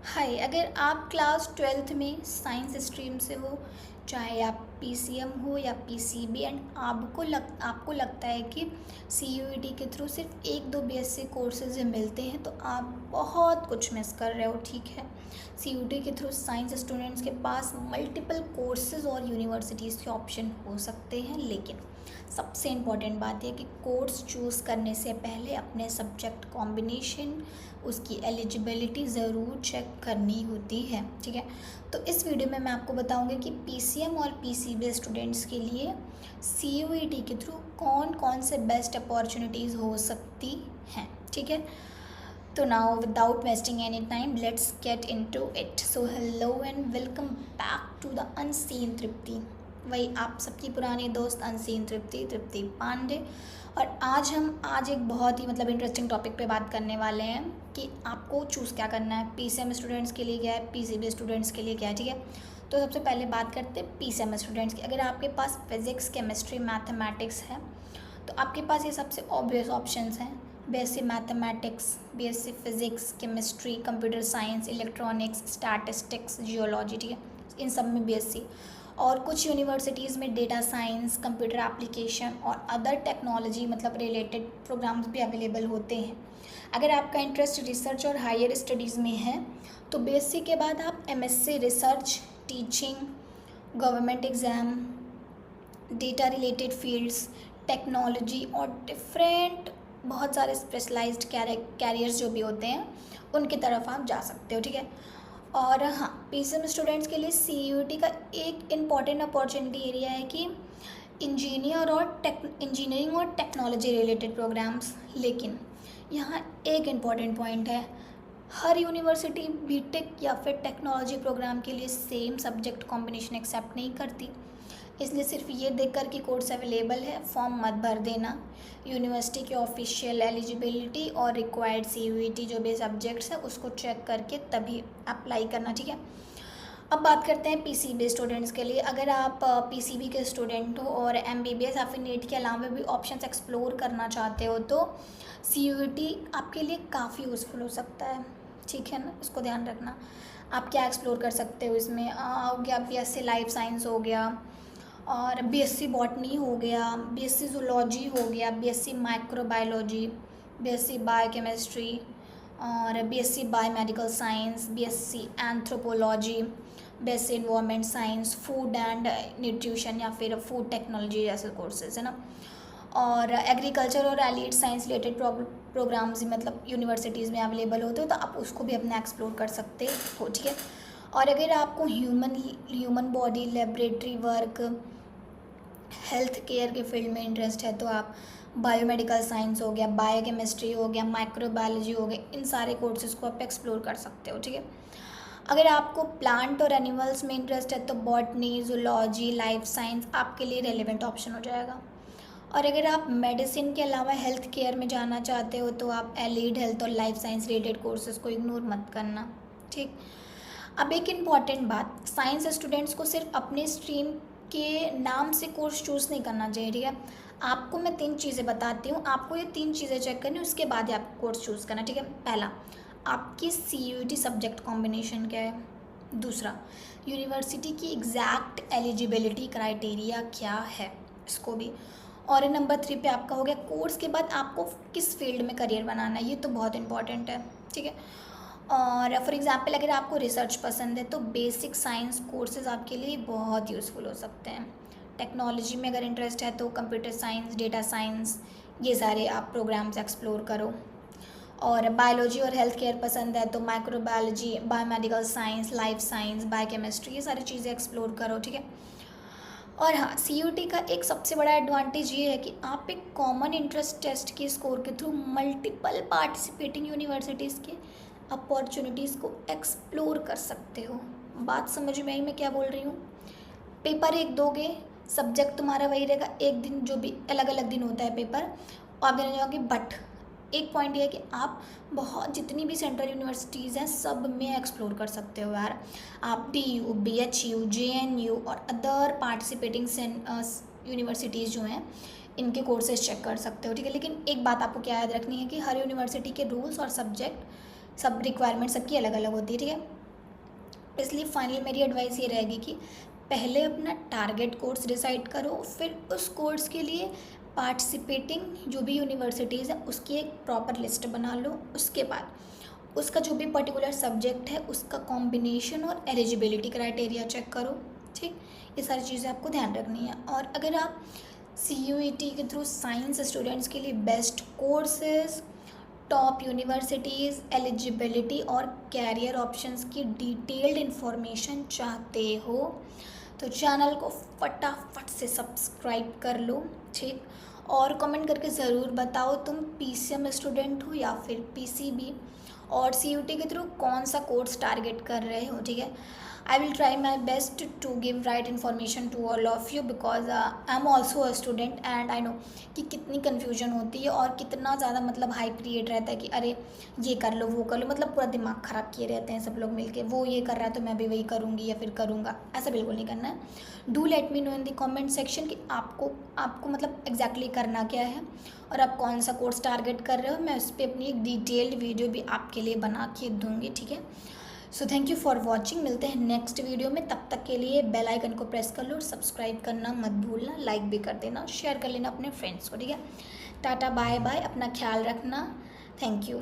हाय, अगर आप class 12th में साइंस स्ट्रीम से हो, चाहे आप पीसीएम हो या पीसीबी, एंड आपको लगता है कि सीयूईटी के थ्रू सिर्फ एक दो बीएससी कोर्सेज मिलते हैं, तो आप बहुत कुछ मिस कर रहे हो। ठीक है, सीयूईटी के थ्रू साइंस स्टूडेंट्स के पास मल्टीपल कोर्सेज और यूनिवर्सिटीज़ के ऑप्शन हो सकते हैं, लेकिन सबसे इम्पॉर्टेंट बात यह कि कोर्स चूज़ करने से पहले अपने सब्जेक्ट कॉम्बिनेशन, उसकी एलिजिबिलिटी ज़रूर चेक करनी होती है। ठीक है, तो इस वीडियो में मैं आपको बताऊंगी कि पीसीएम और पीसीबी स्टूडेंट्स के लिए सीयूईटी के थ्रू कौन कौन से बेस्ट अपॉर्चुनिटीज़ हो सकती हैं। ठीक है, तो now without wasting any time let's get into it. So hello and welcome back to the unseen Tripti, वही आप सबकी पुरानी दोस्त अनसीन तृप्ति पांडे। और आज एक बहुत ही इंटरेस्टिंग टॉपिक पे बात करने वाले हैं कि आपको चूज़ क्या करना है। पीसीएम स्टूडेंट्स के लिए क्या है, पीसीबी स्टूडेंट्स के लिए क्या है। ठीक है, तो सबसे पहले बात करते हैं पीसीएम स्टूडेंट्स की। अगर आपके पास फिज़िक्स, केमिस्ट्री, मैथमेटिक्स है तो आपके पास ये सबसे ऑब्वियस ऑप्शंस हैं। BSc mathematics, BSc physics, chemistry, computer science, electronics, statistics, geology. ठीक है, इन सब में बीएससी। और कुछ यूनिवर्सिटीज़ में डेटा साइंस, कंप्यूटर एप्लीकेशन और अदर टेक्नोलॉजी रिलेटेड प्रोग्राम्स भी अवेलेबल होते हैं। अगर आपका इंटरेस्ट रिसर्च और हायर स्टडीज़ में है तो बीएससी के बाद आप MSc research, teaching, government exam, data related fields, technology और डिफरेंट बहुत सारे स्पेशलाइज्ड कैरियर्स जो भी होते हैं उनकी तरफ आप जा सकते हो। ठीक है, और हाँ, पीसीएम स्टूडेंट्स के लिए सीयूईटी का एक इम्पॉर्टेंट अपॉर्चुनिटी एरिया है कि इंजीनियरिंग और टेक्नोलॉजी रिलेटेड प्रोग्राम्स। लेकिन यहाँ एक इम्पॉर्टेंट पॉइंट है, हर यूनिवर्सिटी बीटेक या फिर टेक्नोलॉजी प्रोग्राम के लिए सेम सब्जेक्ट कॉम्बिनेशन एक्सेप्ट नहीं करती। इसलिए सिर्फ ये देखकर कि कोर्स अवेलेबल है फॉर्म मत भर देना। यूनिवर्सिटी की ऑफिशियल एलिजिबिलिटी और रिक्वायर्ड सीयूईटी जो भी सब्जेक्ट्स है उसको चेक करके तभी अप्लाई करना। ठीक है, अब बात करते हैं पीसीबी स्टूडेंट्स के लिए। अगर आप पीसीबी के स्टूडेंट हो और एमबीबीएस या फिर नीट के अलावा भी ऑप्शंस एक्सप्लोर करना चाहते हो तो सीयूईटी आपके लिए काफ़ी यूज़फुल हो सकता है। ठीक है ना, इसको ध्यान रखना। आप क्या एक्सप्लोर कर सकते हो इसमें, हो गया बीएससी लाइफ साइंस हो गया, और बीएससी बॉटनी हो गया, बीएससी जूलॉजी हो गया, बीएससी माइक्रोबायोलॉजी, बीएससी बायोकेमिस्ट्री और BSc biomedical science, BSc anthropology, BSc environment science, food and nutrition या फिर फूड टेक्नोलॉजी जैसे कोर्सेज है ना। और एग्रीकल्चर और एलिड साइंस रिलेटेड प्रोग्राम्स यूनिवर्सिटीज़ में अवेलेबल होते हो तो आप उसको भी अपना एक्सप्लोर कर सकते हो। ठीक है, और अगर आपको human body, laboratory work, health care के फील्ड में इंटरेस्ट है तो आप बायोमेडिकल साइंस हो गया, बायोकेमिस्ट्री हो गया, माइक्रोबायोलॉजी हो गया, इन सारे कोर्सेज को आप एक्सप्लोर कर सकते हो। ठीक है, अगर आपको प्लांट और एनिमल्स में इंटरेस्ट है तो बॉटनी, जूलॉजी, लाइफ साइंस आपके लिए रेलिवेंट ऑप्शन हो जाएगा। और अगर आप मेडिसिन के अलावा हेल्थ केयर में जाना चाहते हो तो आप एलिड हेल्थ और लाइफ साइंस रिलेटेड कोर्सेज को इग्नोर मत करना। ठीक, अब एक इम्पॉर्टेंट बात, साइंस स्टूडेंट्स को सिर्फ अपने स्ट्रीम के नाम से कोर्स चूज़ नहीं करना चाहिए। ठीक है, आपको मैं 3 चीज़ें बताती हूँ, आपको ये 3 चीज़ें चेक करनी, उसके बाद ही आपको कोर्स चूज़ करना। ठीक है, पहला, आपकी सीयूईटी सब्जेक्ट कॉम्बिनेशन क्या है। दूसरा, यूनिवर्सिटी की एग्जैक्ट एलिजिबिलिटी क्राइटेरिया क्या है, इसको भी। और नंबर 3 पे आपका हो गया कोर्स के बाद आपको किस फील्ड में करियर बनाना है, ये तो बहुत इंपॉर्टेंट है। ठीक है, और फॉर एग्ज़ाम्पल अगर आपको रिसर्च पसंद है तो बेसिक साइंस कोर्सेज आपके लिए बहुत यूज़फुल हो सकते हैं। टेक्नोलॉजी में अगर इंटरेस्ट है तो कंप्यूटर साइंस, डेटा साइंस, ये सारे आप प्रोग्राम्स एक्सप्लोर करो। और बायोलॉजी और हेल्थ केयर पसंद है तो microbiology, biomedical science, life science, biochemistry, ये सारी चीज़ें एक्सप्लोर करो। ठीक है, और हाँ, सीयूटी का एक सबसे बड़ा एडवांटेज ये है कि आप एक कॉमन इंटरेस्ट टेस्ट के स्कोर के थ्रू मल्टीपल पार्टिसिपेटिंग यूनिवर्सिटीज़ के अपॉर्चुनिटीज़ को एक्सप्लोर कर सकते हो। बात समझ में आई मैं क्या बोल रही हूँ। पेपर एक दोगे, सब्जेक्ट तुम्हारा वही रहेगा, एक दिन जो भी अलग अलग दिन होता है पेपर आप देने जाओगे, बट एक पॉइंट ये है कि आप बहुत जितनी भी सेंट्रल यूनिवर्सिटीज़ हैं सब में एक्सप्लोर कर सकते हो यार। आप DU, BHU, JNU और अदर पार्टिसिपेटिंग यूनिवर्सिटीज़ जो हैं इनके कोर्सेज चेक कर सकते हो। ठीक है, लेकिन एक बात आपको क्या याद रखनी है कि हर यूनिवर्सिटी के रूल्स और सब्जेक्ट सब रिक्वायरमेंट सबकी अलग अलग होती है। ठीक है, इसलिए फाइनल मेरी एडवाइस ये रहेगी कि पहले अपना टारगेट कोर्स डिसाइड करो, फिर उस कोर्स के लिए पार्टिसिपेटिंग जो भी यूनिवर्सिटीज़ है उसकी एक प्रॉपर लिस्ट बना लो। उसके बाद उसका जो भी पर्टिकुलर सब्जेक्ट है उसका कॉम्बिनेशन और एलिजिबिलिटी क्राइटेरिया चेक करो। ठीक, ये सारी चीज़ें आपको ध्यान रखनी है। और अगर आप CUET के थ्रू साइंस स्टूडेंट्स के लिए best courses, top universities, eligibility और कैरियर ऑप्शंस की डिटेल्ड इन्फॉर्मेशन चाहते हो तो चैनल को फटाफट से सब्सक्राइब कर लो। ठीक, और कमेंट करके ज़रूर बताओ तुम PCM स्टूडेंट हो या फिर PCB, और CUET के थ्रू कौन सा कोर्स टारगेट कर रहे हो। ठीक है, I will try my best to give right information to all of you, because I am also a student and I know कि कितनी कन्फ्यूजन होती है और कितना ज़्यादा मतलब हाइप क्रिएट रहता है कि अरे ये कर लो वो कर लो, मतलब पूरा दिमाग ख़राब किए रहते हैं सब लोग मिलके, वो ये कर रहा है तो मैं भी वही करूँगी या फिर करूँगा। ऐसा बिल्कुल नहीं करना है। Do let me know in the comment section कि आपको मतलब एग्जैक्टली करना क्या है और आप कौन सा कोर्स टारगेट कर रहे हो। मैं उस पर अपनी एक डिटेल्ड वीडियो भी आपके लिए बना के दूँगी। ठीक है, so thank you for watching. मिलते हैं नेक्स्ट वीडियो में, तब तक के लिए बेल आइकन को प्रेस कर लो और सब्सक्राइब करना मत भूलना, लाइक भी कर देना, शेयर कर लेना अपने फ्रेंड्स को। ठीक है, टाटा बाय बाय, अपना ख्याल रखना, थैंक यू।